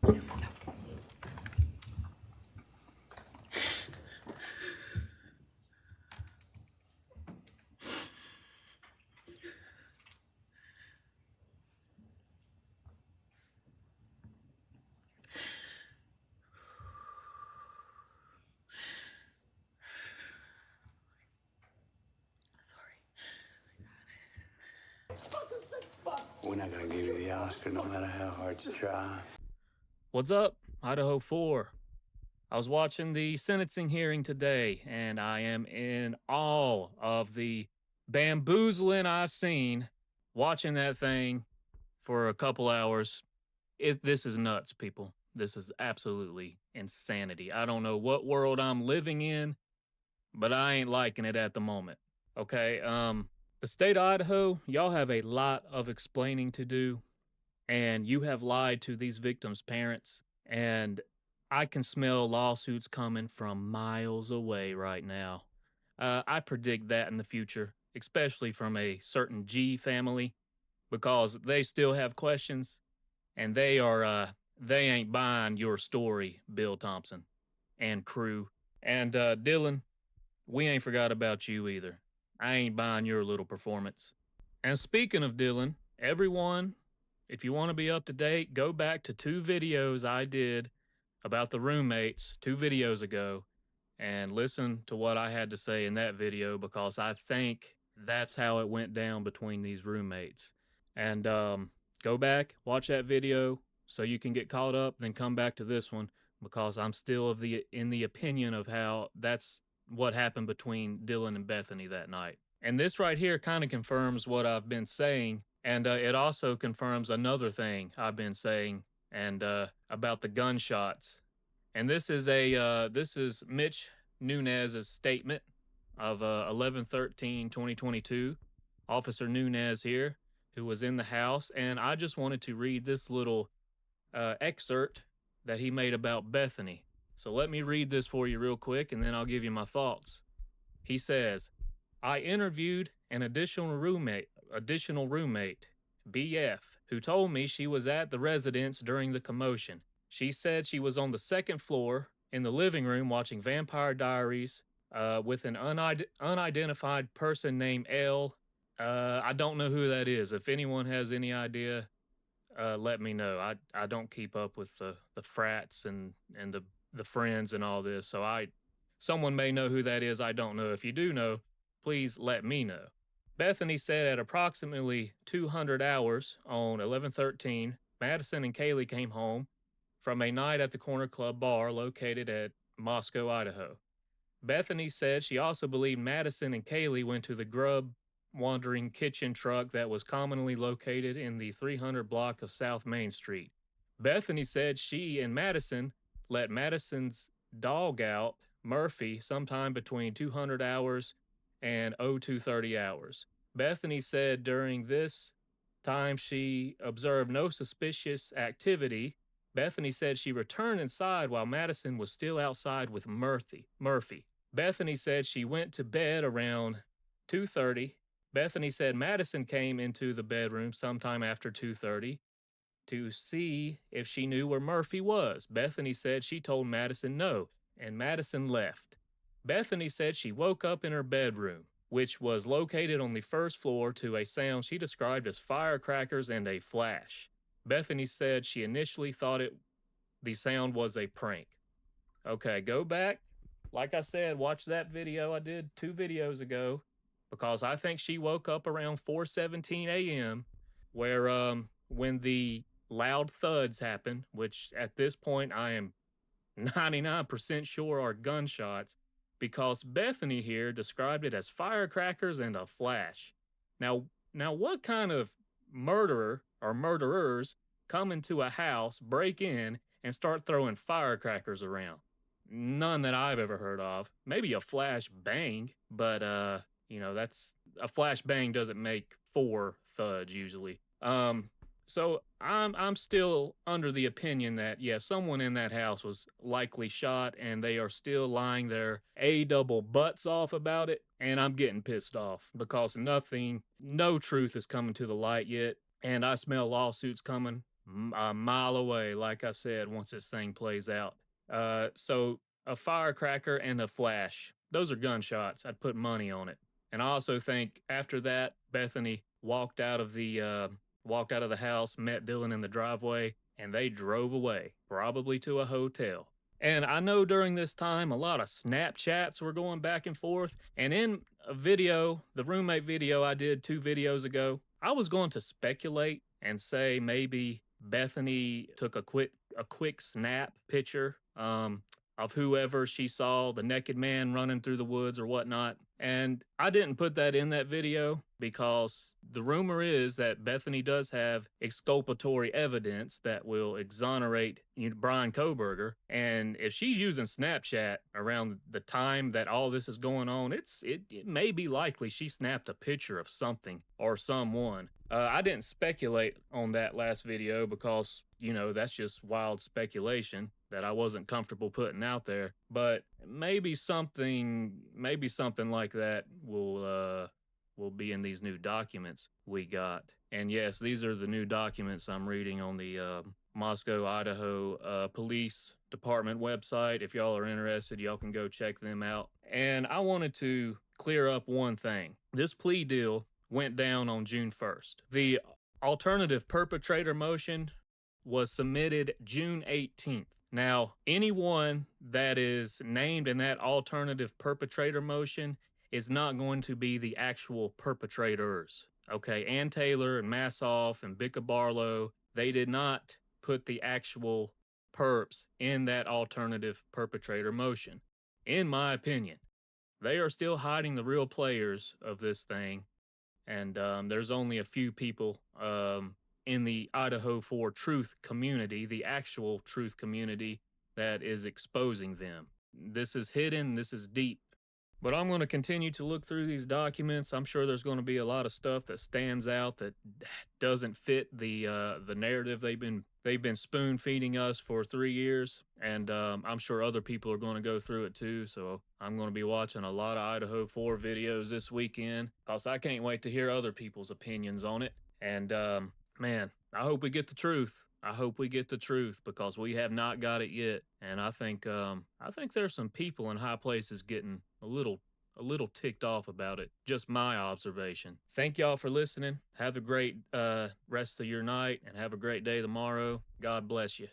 We're not gonna give you the Oscar no matter how hard you try. What's up, Idaho 4? I was watching the sentencing hearing today, and I am in awe of the bamboozling I've seen watching that thing for a couple hours. This is nuts, people. This is absolutely insanity. I don't know what world I'm living in, but I ain't liking it at the moment. Okay, the state of Idaho, y'all have a lot of explaining to do, and you have lied to these victims' parents, and I can smell lawsuits coming from miles away right now. I predict that in the future, especially from a certain G family, because they still have questions, and they ain't buying your story, Bill Thompson and crew. And Dylan, we ain't forgot about you either. I ain't buying your little performance. And speaking of Dylan, everyone, if you want to be up to date, go back to 2 videos I did about the roommates 2 videos ago and listen to what I had to say in that video, because I think that's how it went down between these roommates. And go back, watch that video so you can get caught up, then come back to this one, because I'm still in the opinion of how that's what happened between Dylan and Bethany that night. And this right here kind of confirms what I've been saying, and it also confirms another thing I've been saying, and about the gunshots. And this is Mitch Nunez's statement of 11/13/2022. Officer Nunez here, who was in the house, and I just wanted to read this little excerpt that he made about Bethany. So let me read this for you real quick, and then I'll give you my thoughts. He says, I interviewed an additional roommate, BF, who told me she was at the residence during the commotion. She said she was on the 2nd floor in the living room watching Vampire Diaries with an unidentified person named L. I don't know who that is. If anyone has any idea, let me know. I don't keep up with the frats and the friends and all this, so someone may know who that is. I don't know. If you do know, please let me know. Bethany said at approximately 200 hours on 11/13, Madison and Kaylee came home from a night at the Corner Club bar located at Moscow, Idaho. Bethany said she also believed Madison and Kaylee went to the grub wandering kitchen truck that was commonly located in the 300 block of South Main Street. Bethany said she and Madison let Madison's dog out, Murphy, sometime between 200 hours and 0230 hours. Bethany said during this time she observed no suspicious activity. Bethany said she returned inside while Madison was still outside with Murphy. Bethany said she went to bed around 2:30. Bethany said Madison came into the bedroom sometime after 2:30 to see if she knew where Murphy was. Bethany said she told Madison no, and Madison left. Bethany said she woke up in her bedroom, which was located on the 1st floor, to a sound she described as firecrackers and a flash. Bethany said she initially thought the sound was a prank. Okay, go back. Like I said, watch that video I did 2 videos ago, because I think she woke up around 4:17 a.m. where when the loud thuds happened, which at this point I am 99% sure are gunshots, because Bethany here described it as firecrackers and a flash. Now what kind of murderer or murderers come into a house, break in, and start throwing firecrackers around? None that I've ever heard of. Maybe a flash bang, but that's a flash bang doesn't make 4 thuds usually. So I'm still under the opinion that someone in that house was likely shot, and they are still lying their double butts off about it, and I'm getting pissed off because no truth is coming to the light yet, and I smell lawsuits coming a mile away, like I said, once this thing plays out. So a firecracker and a flash, those are gunshots. I'd put money on it. And I also think after that, Bethany walked out of the house, met Dylan in the driveway, and they drove away, probably to a hotel. And I know during this time, a lot of Snapchats were going back and forth. And in a video, the roommate video I did 2 videos ago, I was going to speculate and say maybe Bethany took a quick snap picture of whoever she saw, the naked man running through the woods or whatnot. And I didn't put that in that video because the rumor is that Bethany does have exculpatory evidence that will exonerate Bryan Kohberger. And if she's using Snapchat around the time that all this is going on, it may be likely she snapped a picture of something or someone. I didn't speculate on that last video because, that's just wild speculation that I wasn't comfortable putting out there. But maybe something like that will be in these new documents we got. And yes, these are the new documents I'm reading on the Moscow, Idaho Police Department website. If y'all are interested, y'all can go check them out. And I wanted to clear up one thing. This plea deal went down on June 1st. The alternative perpetrator motion was submitted June 18th. Now, anyone that is named in that alternative perpetrator motion is not going to be the actual perpetrators. Okay, Ann Taylor and Massoff and Bicca Barlow, they did not put the actual perps in that alternative perpetrator motion. In my opinion, they are still hiding the real players of this thing. And there's only a few people in the Idaho for Truth community, the actual truth community, that is exposing them. This is hidden, this is deep. But I'm going to continue to look through these documents. I'm sure there's going to be a lot of stuff that stands out that doesn't fit the narrative they've been spoon feeding us for 3 years, and I'm sure other people are going to go through it too. So I'm going to be watching a lot of Idaho 4 videos this weekend because I can't wait to hear other people's opinions on it. And man, I hope we get the truth. I hope we get the truth because we have not got it yet. And I think there's some people in high places getting a little ticked off about it. Just my observation. Thank y'all for listening. Have a great rest of your night and have a great day tomorrow. God bless you.